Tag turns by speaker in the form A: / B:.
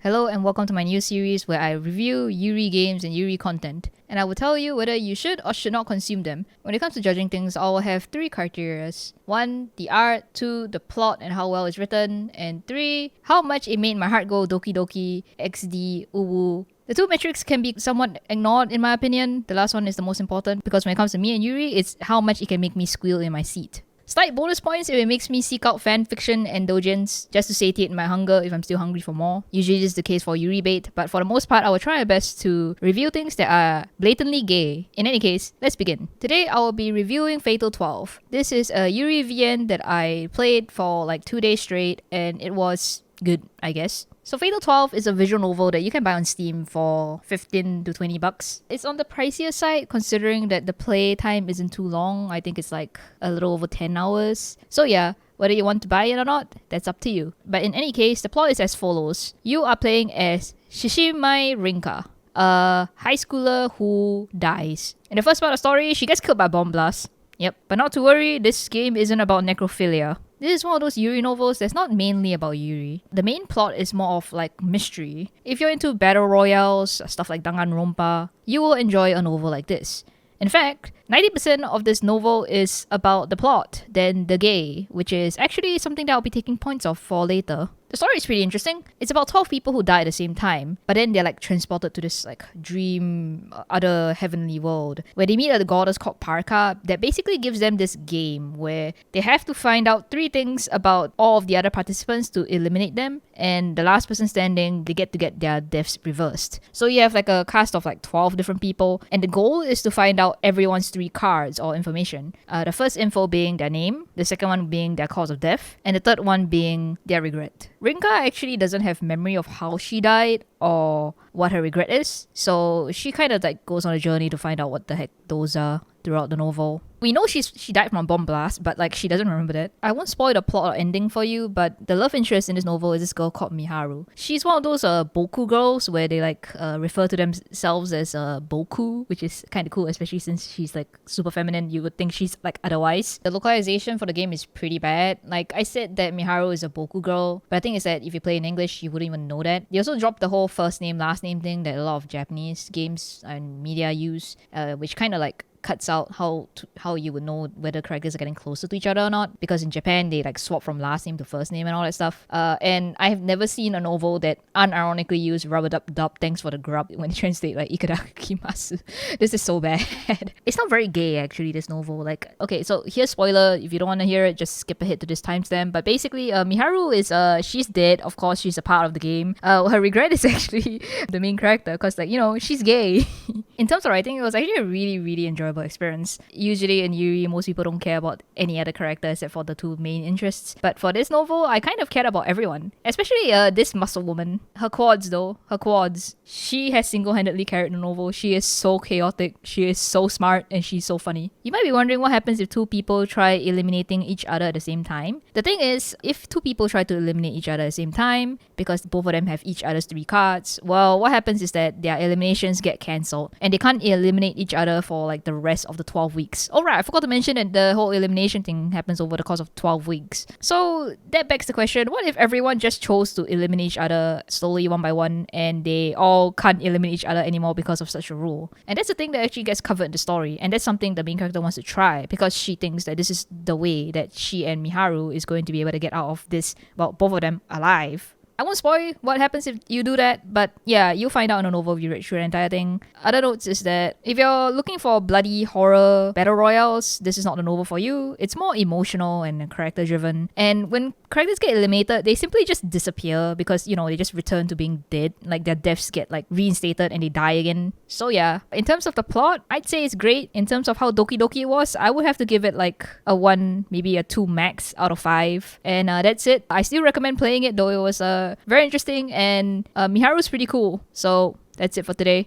A: Hello and welcome to my new series where I review Yuri games and Yuri content, and I will tell you whether you should or should not consume them. When it comes to judging things, I will have 3 criteria. 1, the art, 2, the plot and how well it's written, and 3, how much it made my heart go doki doki, xd, uwu. The 2 metrics can be somewhat ignored in my opinion. The last one is the most important because when it comes to me and Yuri, it's how much it can make me squeal in my seat. Slight bonus points if it makes me seek out fan fiction and doujins just to satiate my hunger if I'm still hungry for more. Usually this is the case for Yuri bait, but for the most part I will try my best to review things that are blatantly gay. In any case, let's begin. Today I will be reviewing Fatal 12. This is a Yuri VN that I played for like 2 days straight and it was good, I guess. So Fatal 12 is a visual novel that you can buy on Steam for 15 to 20 bucks. It's on the pricier side considering that the play time isn't too long. I think it's like a little over 10 hours. So yeah, whether you want to buy it or not, that's up to you. But in any case, the plot is as follows. You are playing as Shishimai Rinka, a high schooler who dies. In the first part of the story, she gets killed by a bomb blast. Yep, but not to worry, this game isn't about necrophilia. This is one of those Yuri novels that's not mainly about Yuri. The main plot is more of like mystery. If you're into battle royales, stuff like Danganronpa, you will enjoy a novel like this. In fact, 90% of this novel is about the plot than the gay, which is actually something that I'll be taking points off for later. The story is pretty interesting. It's about 12 people who die at the same time, but then they're like transported to this like dream, other heavenly world where they meet a goddess called Parka that basically gives them this game where they have to find out 3 things about all of the other participants to eliminate them, and the last person standing, they get to get their deaths reversed. So you have like a cast of like 12 different people, and the goal is to find out everyone's 3 cards or information. The first info being their name, the second one being their cause of death, and the third one being their regret. Rinka actually doesn't have memory of how she died or what her regret is, so she kind of like goes on a journey to find out what the heck those are throughout the novel. We know she died from a bomb blast, but like she doesn't remember that. I won't spoil the plot or ending for you, but the love interest in this novel is this girl called Miharu. She's one of those boku girls where they like refer to themselves as boku, which is kind of cool, especially since she's like super feminine. You would think she's like otherwise. The localization for the game is pretty bad. Like I said that Miharu is a boku girl, but I think is that if you play in English, you wouldn't even know that. They also dropped the whole first name, last name thing that a lot of Japanese games and media use, which kind of like cuts out how you would know whether characters are getting closer to each other or not, because in Japan they like swap from last name to first name and all that stuff, and I have never seen a novel that unironically used rubber dub thanks for the grub when they translate like ikarakimasu. This is so bad. It's not very gay actually, this novel. Like, okay, so here's spoiler. If you don't want to hear it, just skip ahead to this timestamp. But basically Miharu is she's dead. Of course she's a part of the game. Her regret is actually the main character, because like, you know, she's gay. In terms of writing, it was actually a really enjoyable experience. Usually in Yuri, most people don't care about any other character except for the 2 main interests. But for this novel, I kind of cared about everyone. Especially this muscle woman. Her quads. She has single-handedly carried the novel. She is so chaotic. She is so smart and she's so funny. You might be wondering what happens if 2 people try eliminating each other at the same time. The thing is, if 2 people try to eliminate each other at the same time, because both of them have each other's 3 cards, well, what happens is that their eliminations get cancelled and they can't eliminate each other for like the rest of the 12 weeks. Alright, I forgot to mention that the whole elimination thing happens over the course of 12 weeks. So that begs the question, what if everyone just chose to eliminate each other slowly one by one and they all can't eliminate each other anymore because of such a rule? And that's the thing that actually gets covered in the story, and that's something the main character wants to try because she thinks that this is the way that she and Miharu is going to be able to get out of this, well, both of them alive. I won't spoil what happens if you do that, but yeah, you'll find out in a novel if you read through the entire thing. Other notes is that if you're looking for bloody horror battle royales, this is not the novel for you. It's more emotional and character driven. And when characters get eliminated, they simply just disappear because, you know, they just return to being dead. Like their deaths get like reinstated and they die again. So yeah, in terms of the plot, I'd say it's great. In terms of how doki doki it was, I would have to give it like a 1, maybe a 2 max out of 5. And that's it. I still recommend playing it, though it was very interesting, and Miharu's pretty cool. So that's it for today.